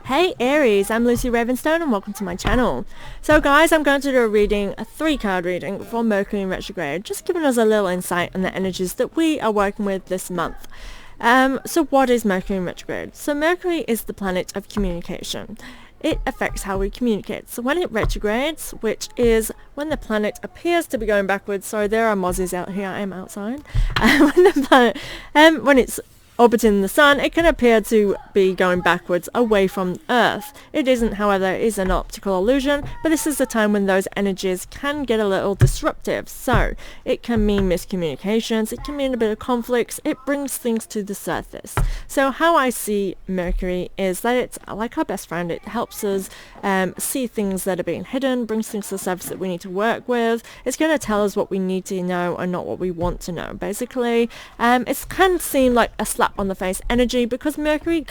Hey Aries, I'm Lucy Ravenstone and welcome to my channel. So guys, I'm going to do a 3-card reading for Mercury in retrograde, just giving us a little insight on the energies that we are working with this month. So what is Mercury in retrograde? So Mercury is the planet of communication. It affects how we communicate. So when it retrogrades, which is when the planet appears to be going backwards, sorry, there are mozzies out here, I am outside. When it's orbiting the sun, it can appear to be going backwards away from Earth. It isn't, however, it is an optical illusion, but this is the time when those energies can get a little disruptive. So it can mean miscommunications, it can mean a bit of conflicts, it brings things to the surface. So how I see Mercury is that it's like our best friend. It helps us see things that are being hidden, brings things to the surface that we need to work with. It's going to tell us what we need to know and not what we want to know, basically. It can seem like a slap on the face energy because Mercury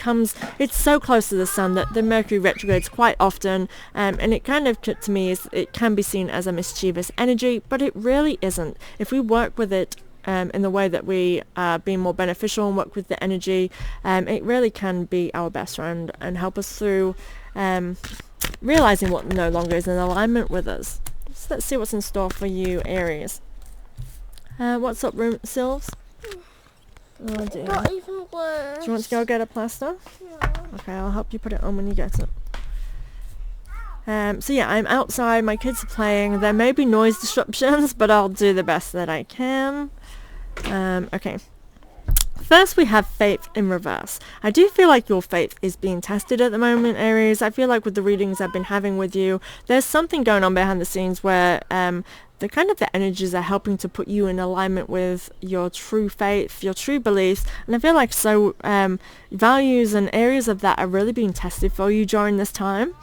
it's so close to the sun that the Mercury retrogrades quite often, and it kind of, to me, it can be seen as a mischievous energy, but it really isn't. If we work with it in the way that we be more beneficial and work with the energy, it really can be our best friend and help us through realizing what no longer is in alignment with us. So let's see what's in store for you, Aries. What's up, Sylves? Oh dear. Not even worse. Do you want to go get a plaster? Yeah. Okay, I'll help you put it on when you get it. So yeah, I'm outside, my kids are playing. There may be noise disruptions, but I'll do the best that I can. Okay. First, we have faith in reverse. I do feel like your faith is being tested at the moment, Aries. I feel like with the readings I've been having with you, there's something going on behind the scenes where the energies are helping to put you in alignment with your true faith, your true beliefs, and I feel like values and areas of that are really being tested for you during this time.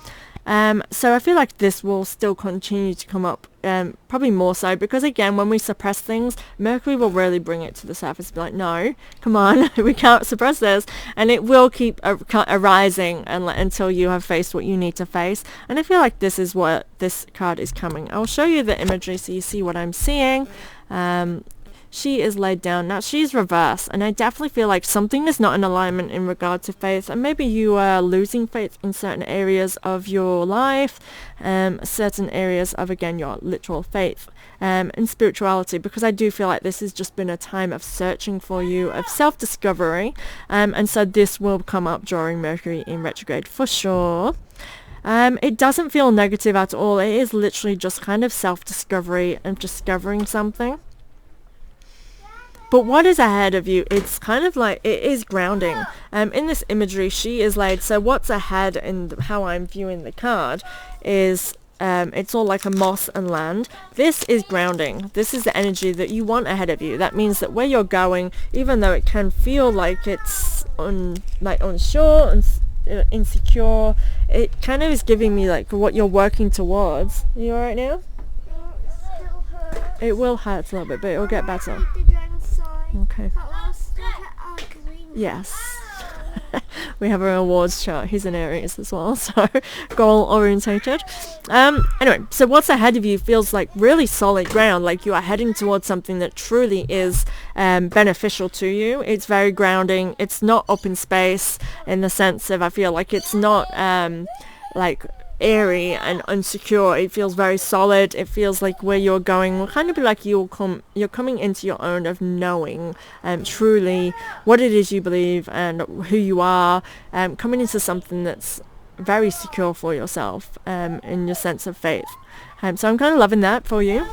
So I feel like this will still continue to come up, probably more so, because again, when we suppress things, Mercury will really bring it to the surface, be like, no, come on, we can't suppress this, and it will keep arising until you have faced what you need to face. And I feel like this is what this card is coming. I'll show you the imagery so you see what I'm seeing. She is laid down. Now she's reversed, and I definitely feel like something is not in alignment in regard to faith, and maybe you are losing faith in certain areas of your life, certain areas of, again, your literal faith, and spirituality, because I do feel like this has just been a time of searching for you, of self-discovery, and so this will come up during Mercury in retrograde for sure. It doesn't feel negative at all. It is literally just kind of self-discovery and discovering something. But what is ahead of you, it's kind of like, it is grounding. In this imagery, she is laid, so what's ahead and how I'm viewing the card is, it's all like a moss and land. This is grounding. This is the energy that you want ahead of you. That means that where you're going, even though it can feel like it's unsure and insecure, it kind of is giving me like what you're working towards. Are you alright now? It will hurt a little bit, but it will get better. Okay. Yes. We have our awards chart. He's an Aries as well, so goal orientated. Anyway, so what's ahead of you feels like really solid ground, like you are heading towards something that truly is beneficial to you. It's very grounding. It's not up in space in the sense of, I feel like it's not like airy and unsecure. It feels very solid. It feels like where you're going will kind of be like you're coming into your own of knowing truly what it is you believe and who you are, coming into something that's very secure for yourself in your sense of faith. So I'm kind of loving that for you.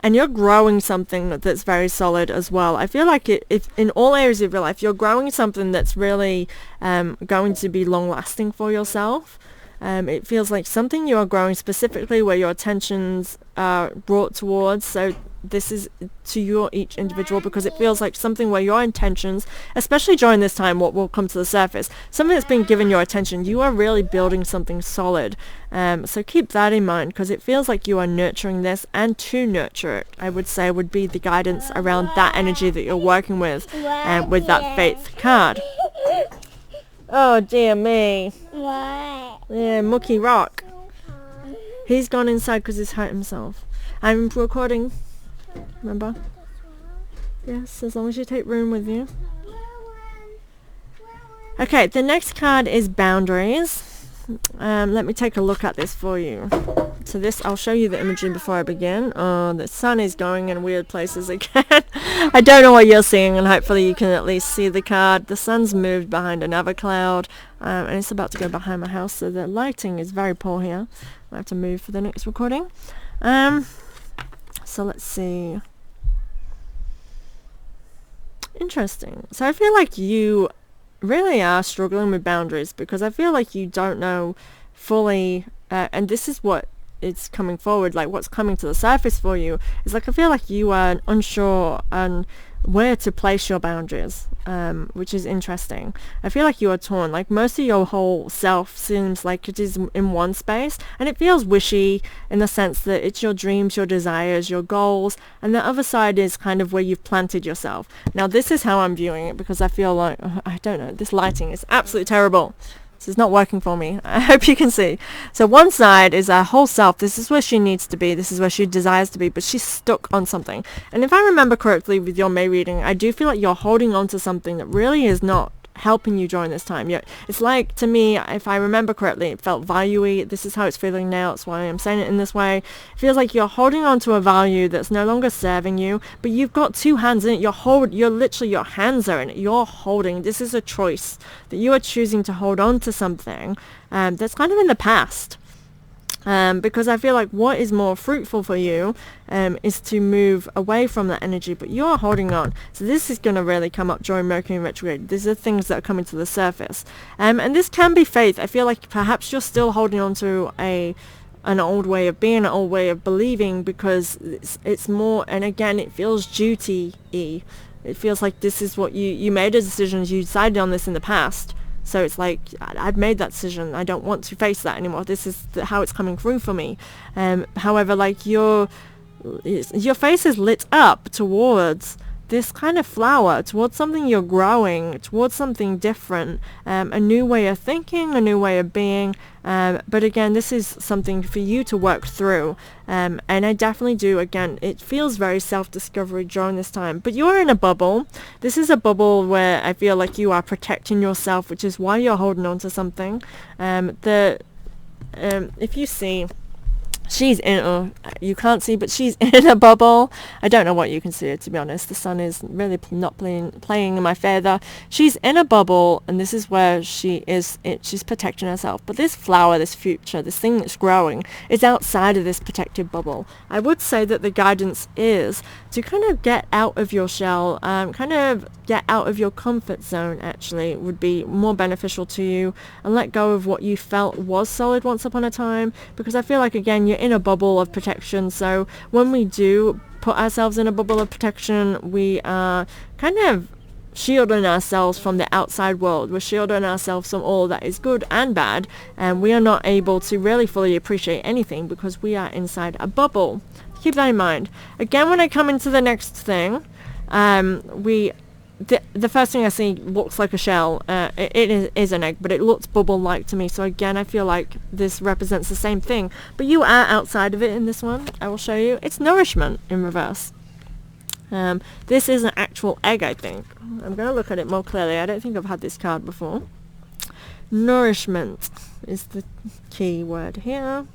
And you're growing something that's very solid as well. I feel like if in all areas of your life, you're growing something that's really going to be long-lasting for yourself. It feels like something you are growing specifically where your attentions are brought towards. So this is to your each individual, because it feels like something where your intentions, especially during this time, what will come to the surface, something that's been given your attention, you are really building something solid. So keep that in mind, because it feels like you are nurturing this, and to nurture it, I would say, would be the guidance around that energy that you're working with that faith card. Oh dear me. Yeah, Mucky Rock. He's gone inside because he's hurt himself. I'm recording. Remember? Yes, as long as you take room with you. Okay, the next card is boundaries. Let me take a look at this for you. So this, I'll show you the imagery before I begin. Oh, the sun is going in weird places again. I don't know what you're seeing, and hopefully you can at least see the card. The sun's moved behind another cloud, and it's about to go behind my house, so the lighting is very poor here. I have to move for the next recording. So let's see. Interesting. So I feel like you really are struggling with boundaries, because I feel like you don't know fully, and this is what it's coming forward, like what's coming to the surface for you is like I feel like you are unsure on where to place your boundaries, which is interesting. I feel like you are torn, like most of your whole self seems like it is in one space, and it feels wishy in the sense that it's your dreams, your desires, your goals, and the other side is kind of where you've planted yourself. Now this is how I'm viewing it, because I feel like, I don't know, this lighting is absolutely terrible. This is not working for me. I hope you can see. So one side is her whole self. This is where she needs to be. This is where she desires to be, but she's stuck on something. And if I remember correctly with your May reading, I do feel like you're holding on to something that really is not helping you during this time. Yeah, it's like, to me, if I remember correctly, it felt value-y. This is how it's feeling now. That's why I'm saying it in this way. It feels like you're holding on to a value that's no longer serving you, but you've got two hands in it. You're literally, your hands are in it. You're holding. This is a choice that you are choosing to hold on to something that's kind of in the past. Because I feel like what is more fruitful for you is to move away from that energy, but you're holding on. So this is going to really come up during Mercury retrograde. These are things that are coming to the surface. And this can be faith. I feel like perhaps you're still holding on to an old way of being, an old way of believing, because it's more, and again, it feels duty-y. It feels like this is what you made a decision, you decided on this in the past. So it's like, I've made that decision. I don't want to face that anymore. This is how it's coming through for me. However, like your face is lit up towards this kind of flower, towards something you're growing, towards something different, a new way of thinking, a new way of being. But again, this is something for you to work through. And I definitely do, again, it feels very self-discovery during this time. But you're in a bubble. This is a bubble where I feel like you are protecting yourself, which is why you're holding on to something. If you see, she's in, you can't see, but she's in a bubble. I don't know what you can see, to be honest. The sun is really not playing in my favor. She's in a bubble, and this is where she's protecting herself. But this flower, this future, this thing that's growing, is outside of this protective bubble. I would say that the guidance is to kind of get out of your shell, kind of get out of your comfort zone, actually, would be more beneficial to you, and let go of what you felt was solid once upon a time, because I feel like, again, you're in a bubble of protection. So when we do put ourselves in a bubble of protection, we are kind of shielding ourselves from the outside world. We're shielding ourselves from all that is good and bad, and we are not able to really fully appreciate anything because we are inside a bubble. Keep that in mind. Again, when I come into the next thing, the first thing I see looks like a shell. It is an egg, but it looks bubble-like to me. So again, I feel like this represents the same thing. But you are outside of it in this one. I will show you. It's nourishment in reverse. This is an actual egg, I think. I'm going to look at it more clearly. I don't think I've had this card before. Nourishment is the key word here.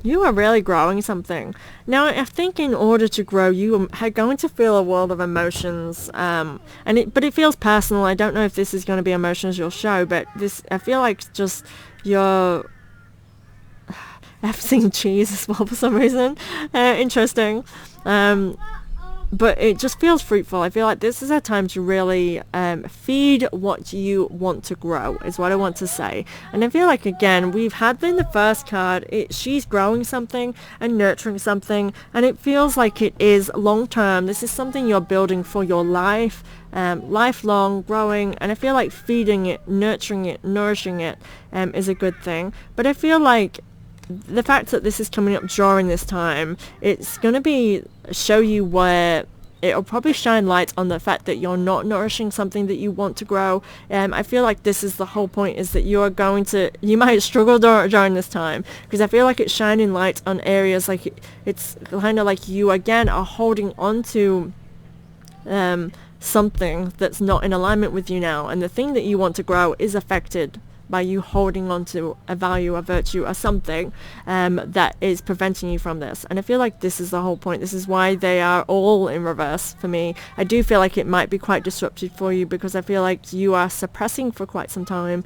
You are really growing something. Now, I think in order to grow, you are going to feel a world of emotions, but it feels personal. I don't know if this is going to be emotions you'll show, but I feel like just your... I've seen cheese as well for some reason. Interesting. But it just feels fruitful. I feel like this is a time to really feed what you want to grow, is what I want to say. And I feel like, again, we've had in the first card, she's growing something and nurturing something, and it feels like it is long term. This is something you're building for your life, lifelong growing, and I feel like feeding it, nurturing it, nourishing it is a good thing. But I feel like the fact that this is coming up during this time, it's going to show you where it'll probably shine light on the fact that you're not nourishing something that you want to grow. I feel like this is the whole point, is that you might struggle during this time, because I feel like it's shining light on areas like it's kind of like you again are holding on to something that's not in alignment with you now, and the thing that you want to grow is affected by you holding on to a value, a virtue, or something that is preventing you from this. And I feel like this is the whole point. This is why they are all in reverse for me. I do feel like it might be quite disruptive for you, because I feel like you are suppressing for quite some time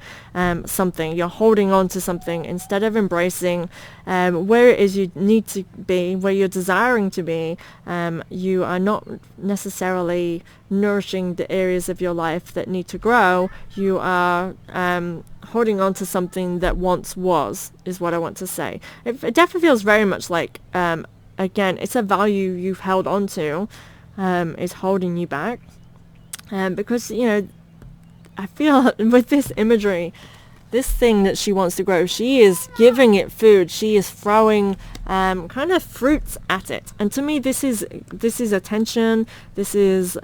something. You're holding on to something instead of embracing where it is you need to be, where you're desiring to be. You are not necessarily nourishing the areas of your life that need to grow. You are holding on to something that once was, is what I want to say. It definitely feels very much like, again, it's a value you've held on to, is holding you back. Because, you know, I feel with this imagery, this thing that she wants to grow, she is giving it food. She is throwing kind of fruits at it. And to me, this is attention. This is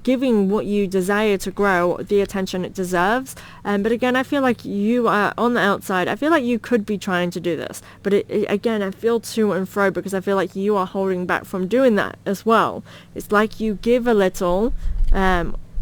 giving what you desire to grow the attention it deserves. But again, I feel like you are on the outside. I feel like you could be trying to do this. But again, I feel to and fro, because I feel like you are holding back from doing that as well. It's like you give a little,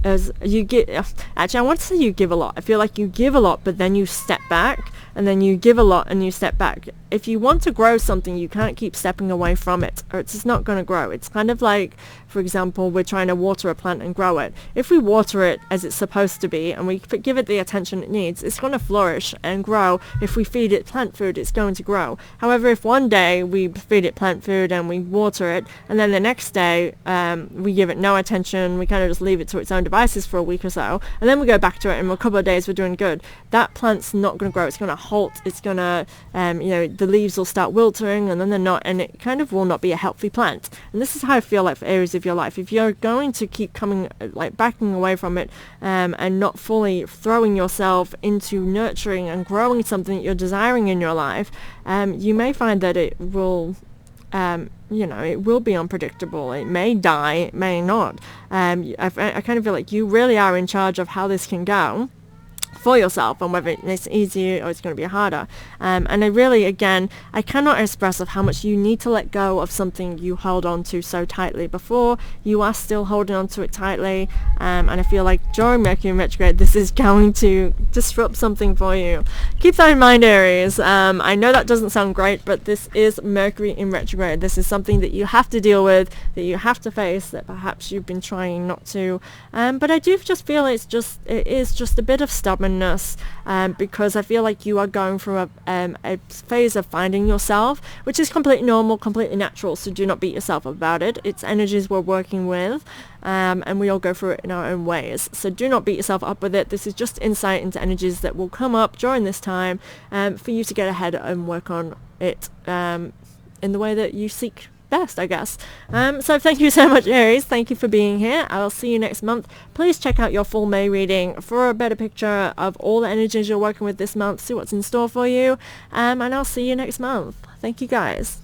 as you get, actually I want to say you give a lot. I feel like you give a lot, but then you step back, and then you give a lot and you step back. If you want to grow something, you can't keep stepping away from it, or it's just not going to grow. It's kind of like, for example, we're trying to water a plant and grow it. If we water it as it's supposed to be, and we give it the attention it needs, it's going to flourish and grow. If we feed it plant food, it's going to grow. However, if one day we feed it plant food and we water it, and then the next day we give it no attention, we kind of just leave it to its own devices for a week or so, and then we go back to it, and in a couple of days we're doing good, that plant's not going to grow. It's going to halt. It's going to, the leaves will start wilting, and then they're not, and it kind of will not be a healthy plant. And this is how I feel like for areas of your life. If you're going to keep backing away from it, and not fully throwing yourself into nurturing and growing something that you're desiring in your life, you may find that it will, it will be unpredictable. It may die, it may not. I kind of feel like you really are in charge of how this can go for yourself, and whether it's easier or it's going to be harder. And I really, again, I cannot express of how much you need to let go of something you held on to so tightly before. You are still holding on to it tightly, and I feel like during Mercury in retrograde, this is going to disrupt something for you. Keep that in mind, Aries. I know that doesn't sound great, but this is Mercury in retrograde. This is something that you have to deal with, that you have to face, that perhaps you've been trying not to. But I do just feel it is just a bit of stubbornness, because I feel like you are going through a phase of finding yourself, which is completely normal, completely natural, so do not beat yourself about it. It's energies we're working with, and we all go through it in our own ways, so do not beat yourself up with it. This is just insight into energies that will come up during this time, for you to get ahead and work on it in the way that you seek best, I guess. So thank you so much, Aries. Thank you for being here. I'll see you next month. Please check out your full May reading for a better picture of all the energies you're working with this month. See what's in store for you. And I'll see you next month. Thank you, guys.